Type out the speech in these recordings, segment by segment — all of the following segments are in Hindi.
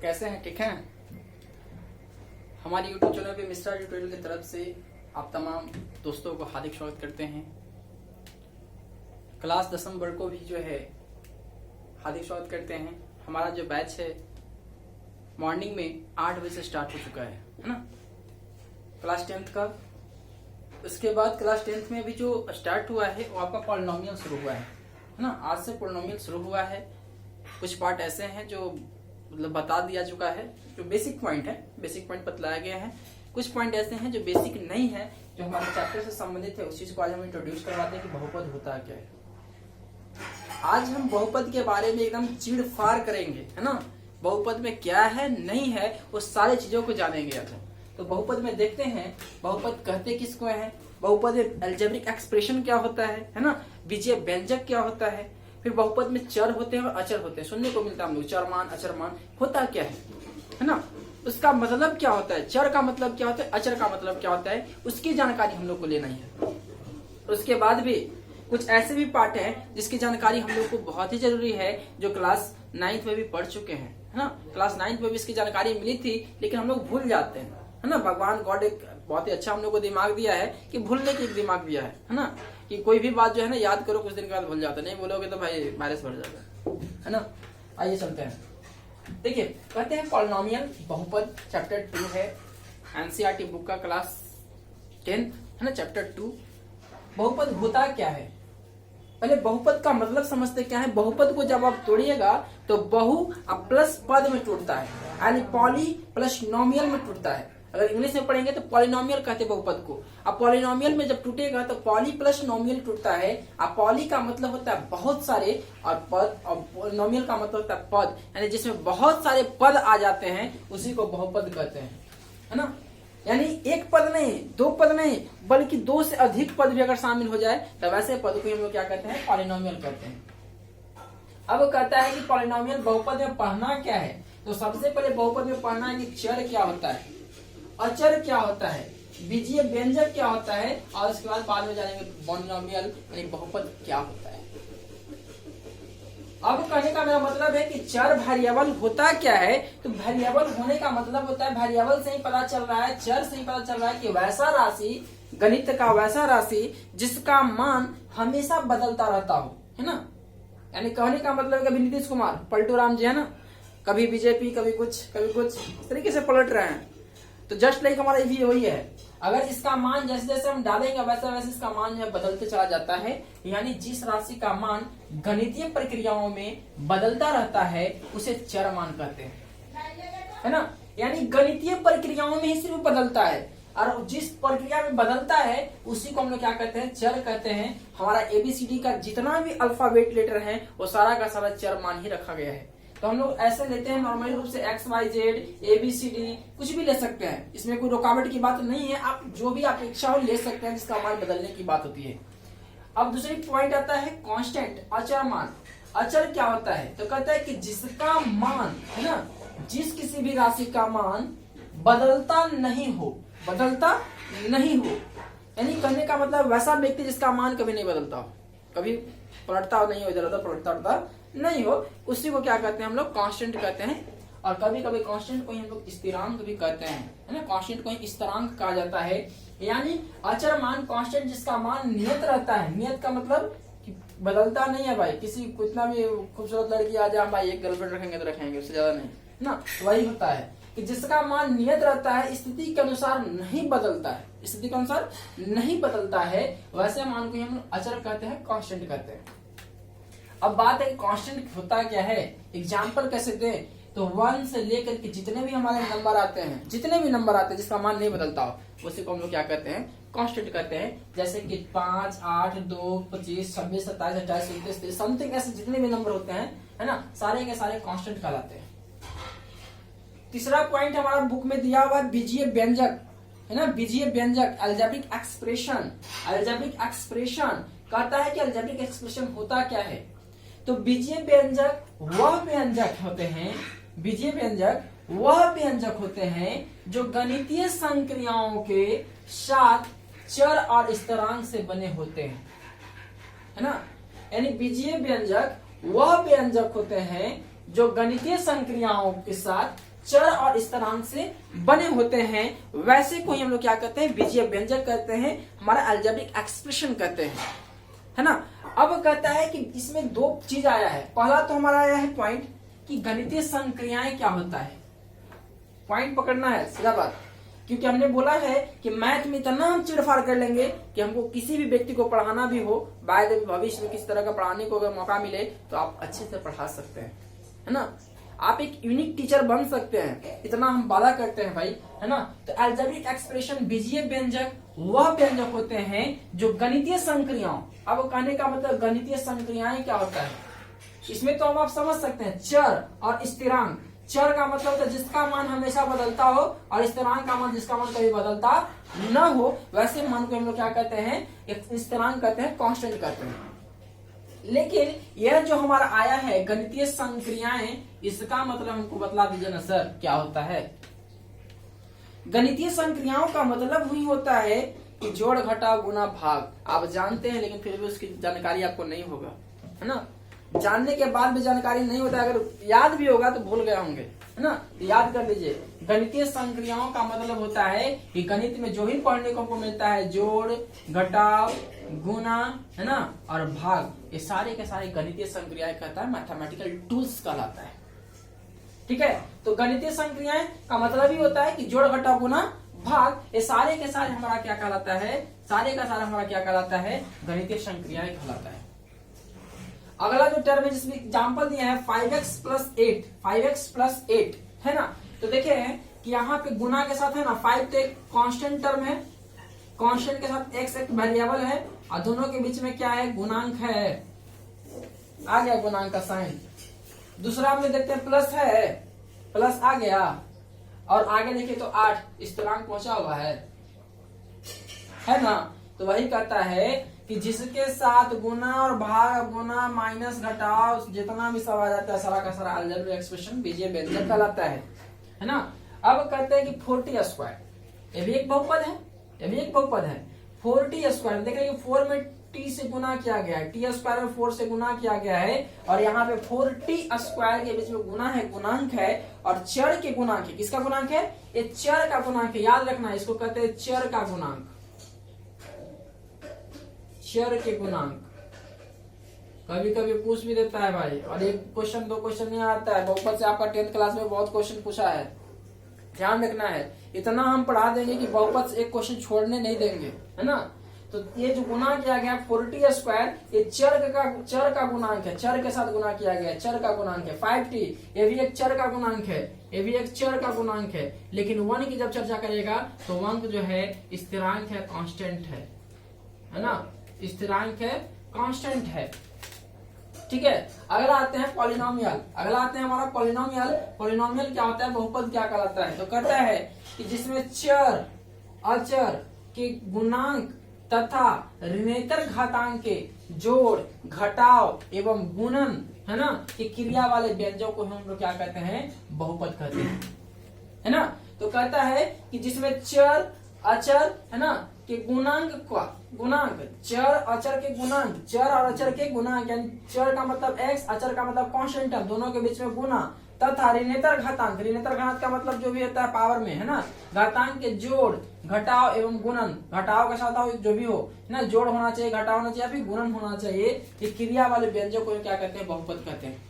कैसे हैं? ठीक हैं? हमारी YouTube चैनल पे मिस्टर ट्यूटोरियल की तरफ से आप तमाम दोस्तों को हार्दिक स्वागत करते हैं। क्लास 10वीं वर्ग को भी जो है हार्दिक स्वागत करते हैं। हमारा जो बैच है मॉर्निंग में 8 बजे से स्टार्ट हो चुका है ना, क्लास 10th का। उसके बाद क्लास 10th में भी जो स्टार्ट हुआ है वो आपका पॉलिनोमियल शुरू हुआ है ना। आज से पॉलिनोमियल शुरू हुआ है। कुछ पार्ट ऐसे हैं जो मतलब बता दिया चुका है, जो बेसिक पॉइंट है, बेसिक पॉइंट बतलाया गया है। कुछ पॉइंट ऐसे हैं जो बेसिक नहीं है, जो हमारे चैप्टर से संबंधित है। उस चीज को आज हम इंट्रोड्यूस करवाते हैं कि बहुपद होता क्या है। आज हम बहुपद के बारे में एकदम चीड़ फाड़ करेंगे, है ना। बहुपद में क्या है नहीं है वो सारी चीजों को जानेंगे आज। तो बहुपद में देखते हैं बहुपद कहते किसको है, बहुपद में अलजेब्रिक एक्सप्रेशन क्या होता है ना, बीजीय व्यंजक क्या होता है, फिर बहुपद में चर होते हैं और अचर होते हैं। सुनने को मिलता है हम लोग चरमान अचरमान होता क्या है ना, उसका मतलब क्या होता है, चर का मतलब क्या होता है, अचर का मतलब क्या होता है, उसकी जानकारी हम लोग को लेना है। उसके बाद भी कुछ ऐसे भी पार्ट हैं जिसकी जानकारी हम लोग को बहुत ही जरूरी है, जो क्लास 9th में भी पढ़ चुके हैं, है ना। क्लास 9th में भी इसकी जानकारी मिली थी, लेकिन हम लोग भूल जाते हैं, है ना। भगवान गॉड एक बहुत ही अच्छा हम लोग को दिमाग दिया है कि भूलने की एक दिमाग दिया है ना, कि कोई भी बात जो है ना याद करो, कुछ दिन के बाद भूल जाता, नहीं बोलोगे तो भाई वायरस बढ़ जाएगा, है ना। आइए चलते हैं। देखिए कहते हैं पॉलिनोमियल बहुपद चैप्टर 2 है, एनसीईआरटी बुक का क्लास 10 है ना, चैप्टर 2। बहुपद होता क्या है, पहले बहुपद का मतलब समझते क्या है। बहुपद को जब आप तोड़िएगा तो बहु अब प्लस पद में टूटता है, यानी पॉली प्लस नोमियल में टूटता है। अगर इंग्लिश में पढ़ेंगे तो पॉलिनोमियल कहते हैं बहुपद को। अब पॉलिनोमियल में जब टूटेगा तो पॉली प्लस नोमियल टूटता है। अब पॉली का मतलब होता है बहुत सारे, और पद, और नोमियल का मतलब होता है पद, यानी जिसमें बहुत सारे पद आ जाते हैं उसी को बहुपद कहते हैं, है ना। यानी एक पद नहीं, दो पद नहीं, बल्कि 2 से अधिक पद भी अगर शामिल हो जाए तब ऐसे पद को हम लोग क्या कहते हैं, पॉलिनोमियल कहते हैं। अब कहता है कि पॉलिनोमियल बहुपद में पढ़ना क्या है, तो सबसे पहले बहुपद में पढ़ना है कि चर क्या होता है, अचर क्या होता है, बीजीय व्यंजक क्या होता है, और उसके बाद में जानेंगे पॉलिनोमियल यानी बहुपद क्या होता है। अब कहने का मेरा मतलब है कि चर वेरिएबल होता क्या है, तो वेरिएबल होने का मतलब होता है, वेरिएबल से ही पता चल रहा है, चर से ही पता चल रहा है कि वैसा राशि, गणित का वैसा राशि जिसका मान हमेशा बदलता रहता हो, है ना। यानी कहने का मतलब कभी नीतीश कुमार, पलटू राम जी है ना, कभी बीजेपी, कभी कुछ इस तरीके से पलट रहे हैं। तो जस्ट लाइक हमारा भी वही है, अगर इसका मान जैसे जैसे हम डालेंगे वैसे वैसे इसका मान जो है बदलते चला जाता है। यानी जिस राशि का मान गणितीय प्रक्रियाओं में बदलता रहता है उसे चर मान कहते हैं, है ना। यानी गणितीय प्रक्रियाओं में ही सिर्फ बदलता है, और जिस प्रक्रिया में बदलता है उसी को हम लोग क्या कहते हैं, चर कहते हैं। हमारा ABCD का जितना भी अल्फाबेट लेटर है वो सारा का सारा चर मान ही रखा गया है। तो हम लोग ऐसे लेते हैं नॉर्मली रूप से XYZ ABCD कुछ भी ले सकते हैं, इसमें कोई रुकावट की बात नहीं है। आप जो भी आप इच्छा हो ले सकते हैं, जिसका मान बदलने की बात होती है। अब दूसरी पॉइंट आता है कांस्टेंट, अचर मान। अचर क्या होता है, तो कहता है कि जिसका मान, है ना, जिस किसी भी राशि का मान बदलता नहीं हो, यानी कहने का मतलब वैसा व्यक्ति जिसका मान कभी नहीं बदलता हो, कभी पलटता नहीं हो, इधर उधर पलटता नहीं हो, उसी को क्या कहते हैं हम लोग, कांस्टेंट कहते हैं। और कभी कभी कांस्टेंट को हम लोग स्थिरांक भी कहते हैं, है ना। कांस्टेंट को स्थिरांक कहा जाता है, यानी अचर मान कांस्टेंट जिसका मान नियत रहता है। नियत का मतलब कि बदलता नहीं है भाई, किसी कितना भी खूबसूरत लड़की आ जाए भाई एक गर्लफ्रेंड रखेंगे तो रखेंगे, उससे ज्यादा नहीं, ना। वही होता है कि जिसका मान नियत रहता है, स्थिति के अनुसार नहीं बदलता है, स्थिति के अनुसार नहीं बदलता है, वैसे मान को हम अचर कहते हैं, कांस्टेंट कहते हैं। अब बात है कांस्टेंट होता क्या है, एग्जाम्पल कैसे दें, तो 1 से लेकर के जितने भी हमारे नंबर आते हैं, जिसका मान नहीं बदलता हो उसी को हम लोग क्या कहते हैं, कांस्टेंट कहते हैं। जैसे कि 5, 8, 2, 25, 26, 27, 28, 29, 30 समथिंग ऐसे जितने भी नंबर होते हैं, है ना, सारे के सारे कांस्टेंट कहलाते हैं। तीसरा पॉइंट हमारा बुक में दिया हुआ है बीजीय व्यंजक, है ना। बीजीय व्यंजक अलजेब्रिक एक्सप्रेशन, कहता है कि अलजेब्रिक एक्सप्रेशन होता क्या है, तो बीजीय व्यंजक वह व्यंजक होते हैं जो गणितीय संक्रियाओं के साथ चर और स्थिरांक से बने होते हैं, है ना। यानी बीजीय व्यंजक वह व्यंजक होते हैं जो गणितीय संक्रियाओं के साथ चर और स्थिरांक से बने होते हैं, वैसे को ही हम लोग क्या कहते हैं, बीजीय व्यंजक कहते हैं, हमारा अलजेब्रिक एक्सप्रेशन कहते हैं, है ना। अब कहता है कि इसमें दो चीज आया है। पहला तो हमारा आया है पॉइंट कि गणितीय संक्रियाएं क्या होता है, पॉइंट पकड़ना है सीधा बात, क्योंकि हमने बोला है कि मैथ में इतना हम चिड़फाड़ कर लेंगे कि हमको किसी भी व्यक्ति को पढ़ाना भी हो, बाद भविष्य में किस तरह का पढ़ाने को अगर मौका मिले तो आप अच्छे से पढ़ा सकते हैं, है ना। आप एक यूनिक टीचर बन सकते हैं, इतना हम वादा करते हैं भाई, है ना। तो अलजेब्रिक एक्सप्रेशन बीजीय व्यंजक वह व्यंजक होते हैं जो गणितीय संक्रियाओं, अब कहने का मतलब गणितीय संक्रियाएं क्या होता है, इसमें तो हम आप समझ सकते हैं चर और स्थिरांक। चर का मतलब होता है जिसका मान हमेशा बदलता हो, और स्थिरांक का मान जिसका मान कभी बदलता न हो, वैसे मान को हम लोग क्या कहते हैं, एक स्थिरांक कहते हैं, कांस्टेंट कहते हैं। लेकिन यह जो हमारा आया है गणितीय संक्रियाएं, इसका मतलब हमको बतला दीजिए ना सर क्या होता है। गणितीय संक्रियाओं का मतलब ही होता है कि जोड़ घटाव गुना भाग। आप जानते हैं लेकिन फिर भी उसकी जानकारी आपको नहीं होगा, है ना। जानने के बाद भी जानकारी नहीं होता, अगर याद भी होगा तो भूल गए होंगे, है ना। याद कर लीजिए, गणितीय संक्रियाओं का मतलब होता है कि गणित में जो ही पढ़ने को मिलता है, जोड़ घटाव गुना, है ना, और भाग, ये सारे के सारे गणितीय संक्रियाएं कहता है, मैथमेटिकल टूल्स कहलाता है। ठीक है, तो गणितीय संक्रियाएं का मतलब ही होता है कि जोड़ घटाव गुना भाग, ये सारे के सारे हमारा क्या कहलाता है, सारे का सारा हमारा क्या कहलाता है, गणितीय संक्रियाएं कहलाता है। अगला जो टर्म है जिसमें एग्जाम्पल दिया है 5x + 8, 5x + 8, है ना। तो देखिए कि यहाँ पे गुना के साथ है ना, 5 तो एक कांस्टेंट टर्म है, कांस्टेंट के साथ x एक वेरिएबल है, और दोनों के बीच में क्या है, गुणांक है, आ गया गुणांक का साइन। दूसरा में देखते हैं प्लस है, प्लस आ गया, और आगे देखिए तो 8 स्थिरांक पहुंचा हुआ है ना। तो वही कहता है कि जिसके साथ गुना और भाग, गुना माइनस घटाव जितना भी सब आ जाता है, सारा का सारा अलजेब्रिक एक्सप्रेशन बीजीय व्यंजक कहलाता है ना। अब कहते हैं कि 40², ये भी एक बहुपद है, ये भी एक बहुपद है। 40², देखिए 4 में t से गुना किया गया है, t² में 4 से गुना किया गया है, और यहाँ पे 40² के बीच में गुना है, गुणांक है, और चर के गुणांक है। किसका गुणांक है, ये चर का गुणांक है, याद रखना, इसको कहते हैं चर का गुणांक, चर के गुणांक। कभी कभी पूछ भी देता है भाई, और एक क्वेश्चन दो क्वेश्चन नहीं आता है, बहुपद से आपका 10th क्लास में बहुत क्वेश्चन पूछा है, ध्यान रखना है। इतना हम पढ़ा देंगे कि बहुपद से एक क्वेश्चन छोड़ने नहीं देंगे, है ना। तो ये जो गुना किया गया 40², ये चर का गुणांक है, चर के साथ गुना किया गया, चर का गुणांक है। 5t, ये भी एक चर का गुणांक है, ये भी एक चर का गुणांक है। लेकिन 1 की जब चर्चा करेगा तो 1 जो है स्थिरांक है, कांस्टेंट है ना, स्थिरांक है, कांस्टेंट है। ठीक है, अगला आते हैं पॉलिनोमियल, अगला आते हैं हमारा पॉलिनोमियल। पॉलिनोमियल क्या होता है, बहुपद क्या कहलाता है, तो कहता है कि जिसमें चर अचर के गुणांक तथा ऋणेतर घातांक के जोड़ घटाव एवं गुणन, है ना, की क्रिया वाले व्यंजकों को हम लोग क्या कहते हैं, बहुपद कहते हैं, है ना। तो कहता है कि जिसमें चर अचर, है ना, के गुणांक का गुणांक, चर अचर के गुणांक, चर और अचर के गुणांक, यानी चर का मतलब x, अचर का मतलब कांस्टेंट, दोनों के बीच में गुना, तथा ऋणेतर घातांक, ऋणेतर घातांक का मतलब जो भी होता है पावर में, है ना, घातांक के जोड़ घटाव एवं गुणन, घटाव के साथ जो भी हो, है ना, जोड़ होना चाहिए, घटाव होना चाहिए, फिर गुणन होना चाहिए, ये क्रिया वाले व्यंजक को क्या कहते हैं, बहुपद कहते हैं।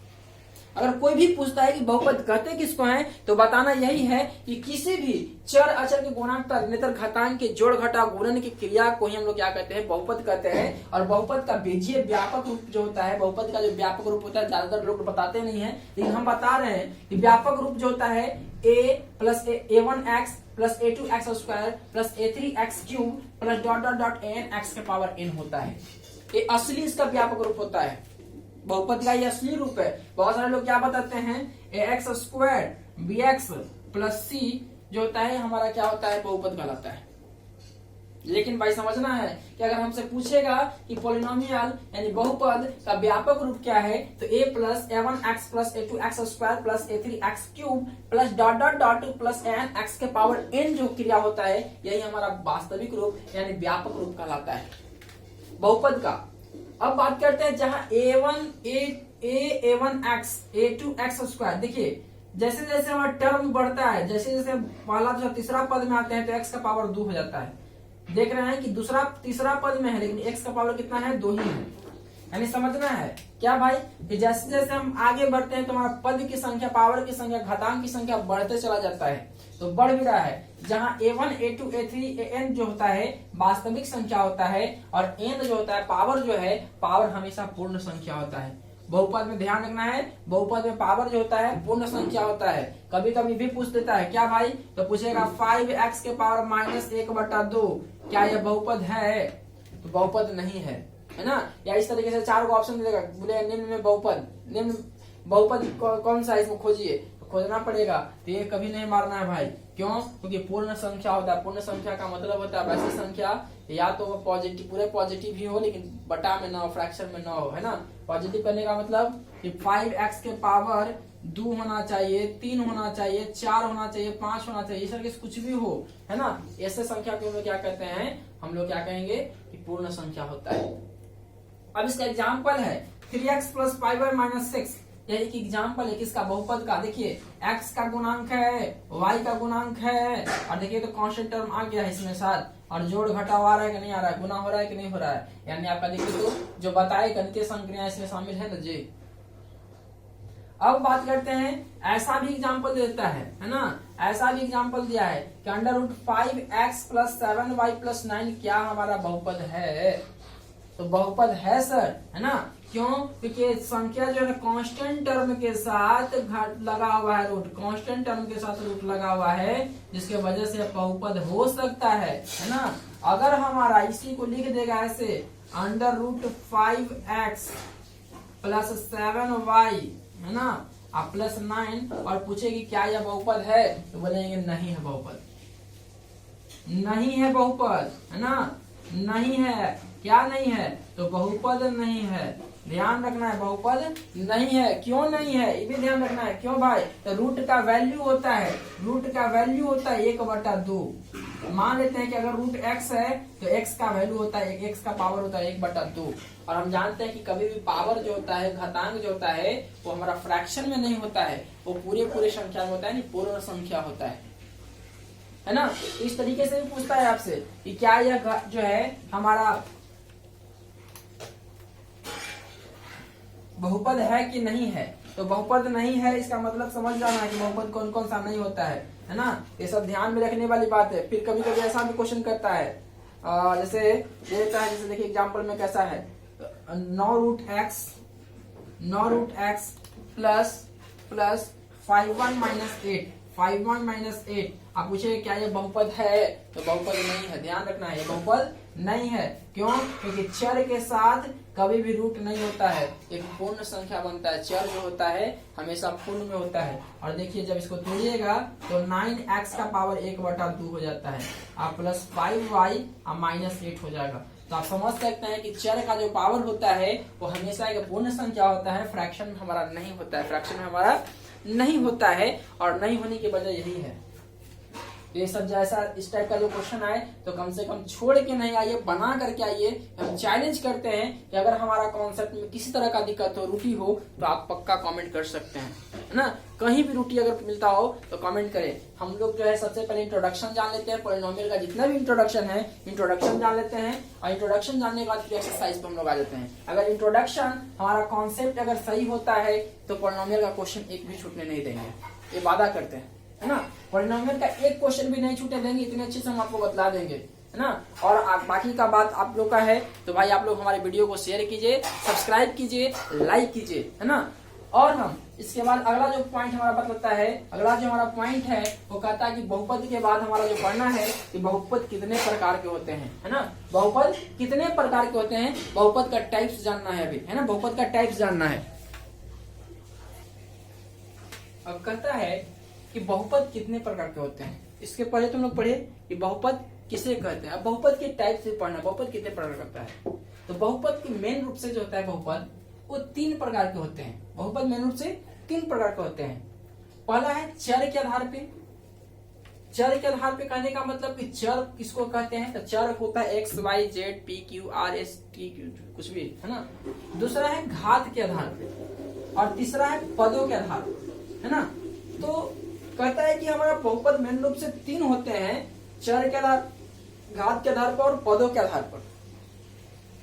अगर कोई भी पूछता है कि बहुपद कहते किसको हैं, तो बताना यही है कि किसी भी चर अचर के गुणांक तथा ऋणेतर घातांक के जोड़ घटाव गुणन की क्रिया को ही हम लोग क्या कहते हैं, बहुपद कहते हैं। और बहुपद का बीजीय व्यापक रूप जो होता है, बहुपद का जो व्यापक रूप होता है, ज्यादातर लोग बताते नहीं है, लेकिन हम बता रहे हैं कि व्यापक रूप जो होता है a + a1x + a2x² + a3x³ + ... n x के पावर n होता है। ये असली इसका व्यापक रूप होता है, बहुपद का ये असली रूप है। बहुत सारे लोग क्या बताते हैं, ax² bx + c जो होता है हमारा क्या होता है, बहुपद कहलाता है। लेकिन भाई समझना है कि अगर हमसे पूछेगा कि पॉलिनोमियल यानी बहुपद का व्यापक रूप क्या है, तो a + a1x + a2x² + a3x³ + ... n x के पावर n जो क्रिया होता है, यही हमारा वास्तविक रूप यानी व्यापक रूप कहलाता है बहुपद का। अब बात करते हैं जहां a1x a2x², देखिए जैसे जैसे हमारा टर्म बढ़ता है, जैसे जैसे पहला दूसरा तीसरा पद में आते हैं तो x का पावर 2 हो जाता है। देख रहे हैं कि दूसरा तीसरा पद में है लेकिन x का पावर कितना है, 2 ही है। यानी समझना है क्या भाई कि जैसे जैसे हम आगे बढ़ते हैं तो हमारा पद की संख्या, पावर की संख्या, घातांक की संख्या बढ़ते चला जाता है। तो बढ़ भी रहा है, जहाँ a1 a2 a3 an जो होता है वास्तविक संख्या होता है और n जो होता है पावर जो है, पावर हमेशा पूर्ण संख्या होता है। बहुपद में ध्यान रखना है, बहुपद में पावर जो होता है पूर्ण संख्या होता है। कभी कभी भी पूछ देता है क्या भाई, तो पूछेगा 5x के पावर -1/2 क्या यह बहुपद है, तो बहुपद नहीं है, है ना। या इस तरीके से 4 को ऑप्शन देगा, बोले निम्न में बहुपद, निम्न बहुपद कौन सा है इसमें खोजिए, तो खोजना पड़ेगा। तो ये कभी नहीं मारना है भाई, क्यों, क्योंकि पूर्ण संख्या होता है। पूर्ण संख्या का मतलब होता है वैसी संख्या या तो वो पॉजिटिव, पूरे पॉजिटिव ही हो लेकिन बटा में ना हो, फ्रैक्शन में ना हो, है ना। पॉजिटिव करने का मतलब कि 5x के पावर 2 होना चाहिए, 3 होना चाहिए, 4 होना चाहिए, 5 होना चाहिए, इस तरह के कुछ भी हो, है ना। ऐसे संख्या को हम लोग क्या कहते हैं, हम लोग क्या कहेंगे कि पूर्ण संख्या होता है। अब इसका एग्जाम्पल है 3x + 5y - 6, यह एक एग्जाम्पल है किसका, बहुपद का। देखिए x का गुणांक है, y का गुणांक है, और देखिए तो कांस्टेंट टर्म आ गया है इसमें साथ, और जोड़ घटाव आ रहा है कि नहीं आ रहा है, गुना हो रहा है कि नहीं हो रहा है। यानी आपका देखिए तो जो बताए गणितीय संक्रिया इसमें शामिल है ना जी। अब बात करते हैं, ऐसा भी एग्जाम्पल देता है ना, ऐसा भी एग्जाम्पल दिया है कि √5x + 7y + 9 क्या हमारा बहुपद है, तो बहुपद है सर, है ना। क्यों, क्योंकि संख्या जो है कांस्टेंट टर्म के साथ लगा हुआ है, रूट कांस्टेंट टर्म के साथ रूट लगा हुआ है, जिसके वजह से बहुपद हो सकता है ना। अगर हमारा इसी को लिख देगा ऐसे √5x + 7y, है ना, +9, और पूछेगी क्या यह बहुपद है, तो बोलेंगे नहीं है बहुपद, नहीं है बहुपद, है ना, नहीं है। क्या नहीं है, तो बहुपद नहीं है। ध्यान रखना है, बहुपद नहीं है। क्यों नहीं है ये भी ध्यान रखना है, क्यों भाई, तो रूट का वैल्यू होता है, रूट का वैल्यू होता है 1/2। मान लेते हैं कि अगर रूट x है तो x का वैल्यू होता है, x का पावर होता है 1/2। और हम जानते हैं कि कभी भी पावर जो होता है, घातांक जो होता है, वो हमारा फ्रैक्शन में नहीं होता है, वो पूरे संख्या में होता है, पूर्ण संख्या होता है ना। इस तरीके से भी पूछता है आपसे कि क्या यह जो है हमारा बहुपद है कि नहीं है, तो बहुपद नहीं है इसका मतलब समझ जाना है कि बहुपद कौन कौन सा नहीं होता है ना। ये सब ध्यान में रखने वाली बात है। फिर कभी कभी ऐसा भी क्वेश्चन करता है, जैसे देता है, जैसे देखिए एग्जांपल में कैसा है, 9√x + 5(1 - 8 आप पूछे क्या ये बहुपद है, तो बहुपद नहीं है। ध्यान रखना है, ये बहुपद नहीं है। क्यों, क्योंकि चर के साथ कभी भी रूट नहीं होता है, एक पूर्ण संख्या बनता है। चर जो होता है हमेशा पूर्ण में होता है। और देखिए जब इसको तोड़िएगा तो 9x का पावर 1/2 हो जाता है, आप +5y -8 हो जाएगा। तो आप समझ सकते हैं कि चर का जो पावर होता है वो हमेशा एक पूर्ण संख्या होता है, फ्रैक्शन में हमारा नहीं होता है, फ्रैक्शन में हमारा नहीं होता है। और नहीं होने की वजह यही है। ये सब जैसा इस टाइप का जो क्वेश्चन आए तो कम से कम छोड़ के नहीं आइए, बना करके आइए। हम चैलेंज करते हैं कि अगर हमारा कॉन्सेप्ट में किसी तरह का दिक्कत हो, त्रुटि हो, तो आप पक्का कमेंट कर सकते हैं, है ना। कहीं भी त्रुटि अगर मिलता हो तो कमेंट करें। हम लोग जो है सबसे पहले इंट्रोडक्शन जान लेते हैं, पॉलिनोमियल का जितना भी इंट्रोडक्शन है इंट्रोडक्शन जान लेते हैं, और इंट्रोडक्शन जानने के बाद फिर एक्सरसाइज पे हम लोग आ जाते हैं। अगर इंट्रोडक्शन हमारा कॉन्सेप्ट अगर सही होता है तो पॉलिनोमियल का क्वेश्चन एक भी छूटने नहीं देंगे, ये वादा करते हैं, है ना। पॉलिनोमियल का एक क्वेश्चन भी नहीं छूटे देंगे, इतने अच्छे से हम आपको बतला देंगे, है ना। और बाकी का बात आप लोग का है, तो भाई आप लोग हमारे वीडियो को शेयर कीजिए, सब्सक्राइब कीजिए, लाइक कीजिए, है ना। और हम इसके बाद अगला जो पॉइंट हमारा बतलाता है, अगला जो हमारा पॉइंट है वो कहता है कि बहुपद के बाद हमारा जो पढ़ना है कि बहुपद कितने प्रकार के होते हैं, है ना। बहुपद कितने प्रकार के होते हैं, बहुपद का टाइप्स जानना है अभी, है ना। बहुपद का टाइप्स जानना है। अब कहता है कि बहुपद कितने प्रकार के होते हैं। इसके पहले तुम लोग पढ़े कि बहुपद किसे कहते हैं। अब बहुपद के टाइप से पढ़ना, बहुपद कितने प्रकार का होता है। तो बहुपद की मेन रूप से जो होता है बहुपद वो 3 प्रकार के होते हैं। बहुपद मेन रूप से 3 प्रकार के होते हैं। पहला है चर के आधार पे। चर के आधार पे कहने का मतलब कि चर किसको कहते हैं, तो चर होता है x, y, z, p, q, r, s, t, q, कुछ भी, है ना। दूसरा है घात के आधार पे, और तीसरा है पदों के आधार पे, है ना। तो कहता है कि हमारा बहुपद मेन रूप से 3 होते हैं, चर के आधार, घात के आधार पर और पदों के आधार पर।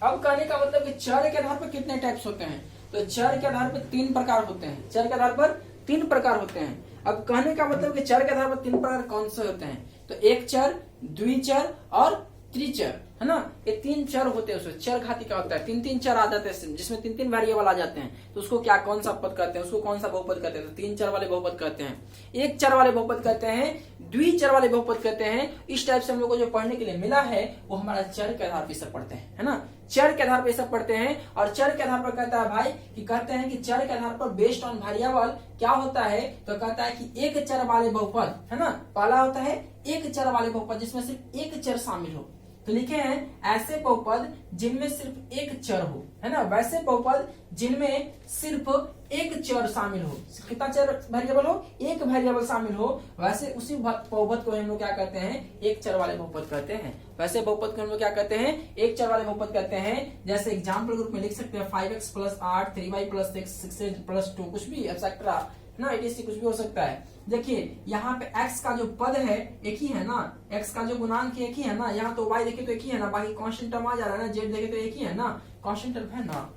अब कहने का मतलब कि चर के आधार पर कितने टाइप्स होते हैं, तो चर के आधार पर 3 प्रकार होते हैं, चर के आधार पर 3 प्रकार होते हैं। अब कहने का मतलब कि चर के आधार पर 3 प्रकार कौन से होते हैं, तो एक चर, द्विचर और त्रिचर, है ना। ये 3 चर होते हैं, उसमें चर घाती का होता है, 3 चर आ जाते हैं जिसमें 3 वेरिएबल आ जाते हैं, तो उसको क्या कौन सा पद कहते हैं, उसको कौन सा बहुपद कहते हैं, तो 3 चर वाले बहुपद कहते हैं। एक चर वाले बहुपद कहते हैं, द्विचर वाले बहुपद कहते हैं। इस टाइप से हम लोग को जो पढ़ने के लिए मिला है वो हमारा चर के आधार पर सब पढ़ते हैं, है ना, चर के आधार पर सब पढ़ते हैं। और चर के आधार पर कहता है भाई कि कहते हैं कि चर के आधार पर बेस्ड ऑन वेरिएबल क्या होता है, तो कहता है कि एक चर वाले बहुपद, है ना, पहला होता है एक चर वाले बहुपद जिसमें सिर्फ एक चर शामिल हो, तो लिखे हैं ऐसे बहुपद जिनमें सिर्फ एक चर हो, है ना, वैसे बहुपद जिनमें सिर्फ एक चर शामिल हो, कितना चर वेरिएबल हो, एक वेरिएबल शामिल हो, वैसे उसी बहुपद को हम लोग क्या कहते हैं, एक चर वाले बहुपद कहते हैं। वैसे बहुपद को हम लोग क्या कहते हैं, एक चर वाले बहुपद कहते हैं। जैसे एग्जाम्पल ग्रुप में लिख सकते हैं 5x + 8, 3y + 6, 6x + 2, कुछ भी एक्सेट्रा ना, etc कुछ भी हो सकता है। देखिए यहाँ पे x का जो पद है एक ही है ना, x का जो गुणांक एक ही है ना, यहाँ तो y देखे तो एक ही है ना, बाकी कांस्टेंट टर्म आ जा रहा है ना, z देखे तो एक ही है ना, कांस्टेंट टर्म है ना।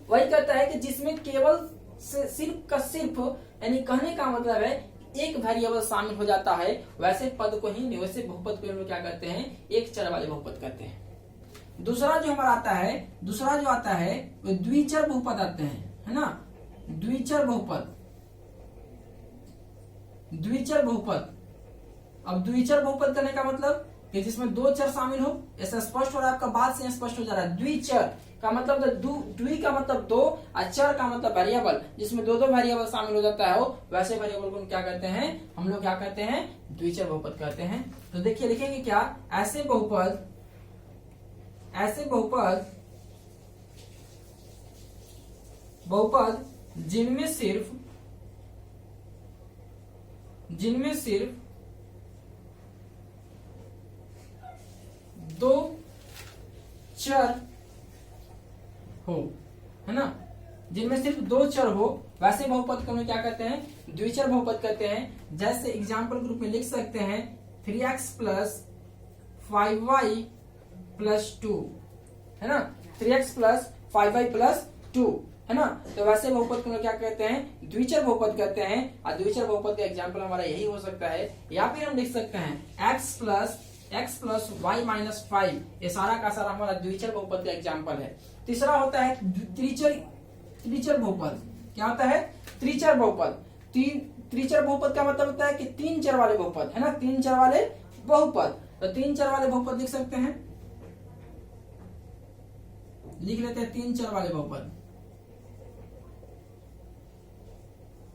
वही कहता है कि जिसमें केवल सिर्फ का सिर्फ, यानी कहने का मतलब है एक वेरिएबल शामिल हो जाता है, वैसे पद को ही, वैसे बहुपद को हम लोग क्या कहते हैं, एक चर वाले बहुपद कहते हैं। दूसरा जो हमारा आता है, दूसरा जो आता है वो द्विचर बहुपद आते हैं, है ना, द्विचर बहुपद, द्विचर बहुपद। अब द्विचर बहुपद करने का मतलब कि जिसमें 2 चर शामिल हो, ऐसा स्पष्ट हो रहा है, आपका बात से स्पष्ट हो जा रहा है। द्विचर का मतलब द्वि का मतलब 2 और चर का मतलब वेरिएबल, जिसमें 2 वेरिएबल शामिल हो जाता है, वो वैसे वेरिएबल को क्या कहते हैं, हम लोग क्या कहते हैं, द्विचर बहुपद कहते हैं। तो देखिए लिखेंगे क्या, ऐसे बहुपद, ऐसे बहुपद, बहुपद जिनमें सिर्फ 2 चर हो, है ना, जिनमें सिर्फ 2 चर हो, वैसे बहुपद को हम क्या कहते हैं, द्विचर बहुपद कहते हैं। जैसे एग्जाम्पल ग्रुप में लिख सकते हैं 3x + 5y + 2, है ना, 3x + 5y + 2, है ना, तो वैसे बहुपद को क्या कहते हैं, द्विचर बहुपद कहते हैं। और द्विचर बहुपद का एग्जाम्पल हमारा यही हो सकता है, या फिर हम लिख सकते हैं x + y - 5, ये सारा का सारा हमारा द्विचर बहुपद का एग्जाम्पल है। तीसरा होता है त्रिचर बहुपद। क्या होता है, त्रिचर बहुपद। त्रिचर बहुपद का मतलब होता है कि 3 चर वाले बहुपद, है ना, 3 चर वाले बहुपद। तो 3 चर वाले बहुपद लिख सकते हैं, लिख लेते हैं 3 चर वाले बहुपद,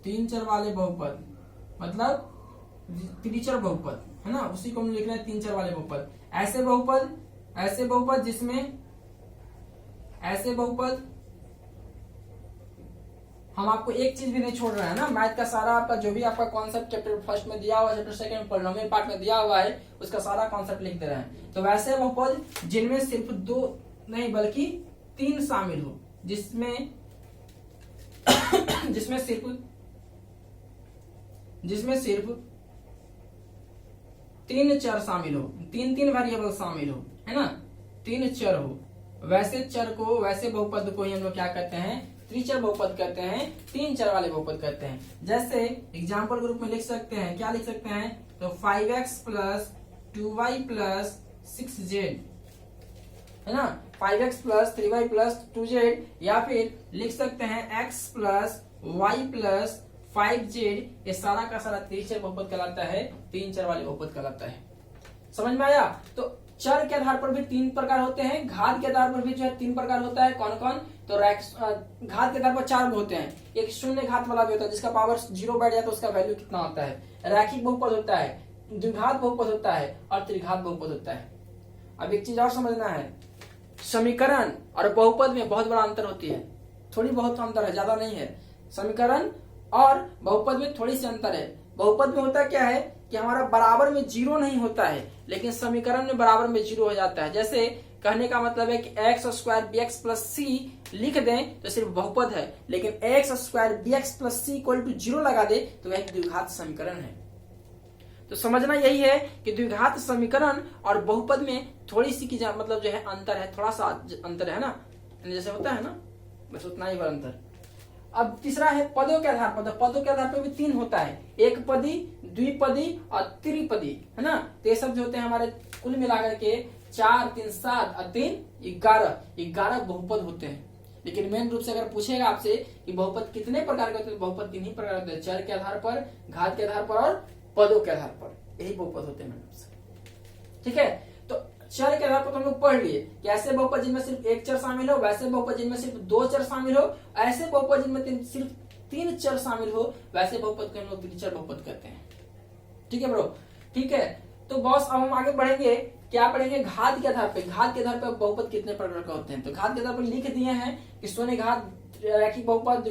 3 चर वाले बहुपद मतलब त्रिचर बहुपद, है ना, उसी को हम लिख रहे हैं 3 चर वाले बहुपद। ऐसे बहुपद, ऐसे बहुपद जिसमें, ऐसे बहुपद हम आपको एक चीज भी नहीं छोड़ रहे हैं ना, मैथ का सारा आपका जो भी आपका कॉन्सेप्ट चैप्टर फर्स्ट में दिया हुआ है, चैप्टर सेकंड पॉलिनोमियल पार्ट में दिया हुआ है, उसका सारा कॉन्सेप्ट लिख दे रहे हैं। तो वैसे बहुपद जिनमें सिर्फ 2 नहीं बल्कि 3 शामिल हो, जिसमें सिर्फ 3 चर शामिल हो, 3 वेरिएबल शामिल हो, है ना, 3 चर हो, वैसे चर को, वैसे बहुपद को ही हम लोग क्या कहते हैं, त्रिचर बहुपद कहते हैं, 3 चर वाले बहुपद कहते हैं। जैसे एग्जाम्पल ग्रुप में लिख सकते हैं, क्या लिख सकते हैं, तो 5x + 2y + 6z, है ना, 5x + 3y + 2z, या फिर लिख सकते हैं x + y + 5z, ये सारा का सारा त्रिचर बहुपद कहलाता है, 3 चर वाले बहुपद कहलाता है। समझ में आया। तो चर के आधार पर भी 3 प्रकार होते हैं, घात के आधार पर भी जो है 3 प्रकार होता है। कौन कौन, तो घात के आधार पर 4 होते हैं। एक शून्य घात वाला भी होता है, जिसका पावर 0 बैठ जाए तो उसका वैल्यू कितना होता है। रैखिक बहुपद होता है, द्विघात बहुपद होता है और त्रिघात बहुपद होता है। अब एक चीज और समझना है, समीकरण और बहुपद में बहुत बड़ा अंतर होती है, थोड़ी बहुत अंतर है, ज्यादा नहीं है। समीकरण और बहुपद में थोड़ी सी अंतर है। बहुपद में होता क्या है कि हमारा बराबर में 0 नहीं होता है, लेकिन समीकरण में बराबर में 0 हो जाता है। जैसे कहने का मतलब है कि x square b x plus c लिख दें तो सिर्फ बहुपद है, लेकिन x square b x plus c equal to 0 लगा दे तो वह एक द्विघात समीकरण है। तो समझना यही है कि द्विघात समीकरण और बहुपद में थोड़ी सी की मतलब जो है अंतर है, थोड़ा सा अंतर है ना, जैसे होता है ना, बस उतना ही अंतर। अब तीसरा है पदों के आधार पर। पदों के आधार पर भी 3 होता है, एक पदी, द्विपदी और त्रिपदी, है ना। तो ये सब जो होते हैं हमारे कुल मिलाकर के 4 3 7 और 3 11 बहुपद होते हैं। लेकिन मेन रूप से अगर पूछेगा आपसे कि बहुपद कितने प्रकार के होते हैं, तो बहुपद 3 ही प्रकार होते हैं, चर के आधार पर, घात के आधार पर और पदों के आधार पर, यही बहुपद होते हैं मेन रूप से। ठीक है, तो चर के आधार पर तो हम लोग पढ़ लिए कि ऐसे बहुपद जिनमें सिर्फ एक चर शामिल हो, वैसे बहुपद जिनमें सिर्फ 2 चर शामिल हो, ऐसे बहुपद जिनमें सिर्फ 3 चर शामिल हो, वैसे बहुपद को हम लोग द्विचर बहुपद कहते हैं। ठीक है ब्रो, ठीक है। तो बॉस अब हम आगे बढ़ेंगे, क्या पढ़ेंगे, घात के आधार पर। घात के आधार पर बहुपद कितने प्रकार के होते हैं, तो घात के आधार पर लिख दिए हैं कि शून्य घात रैखिक बहुपद,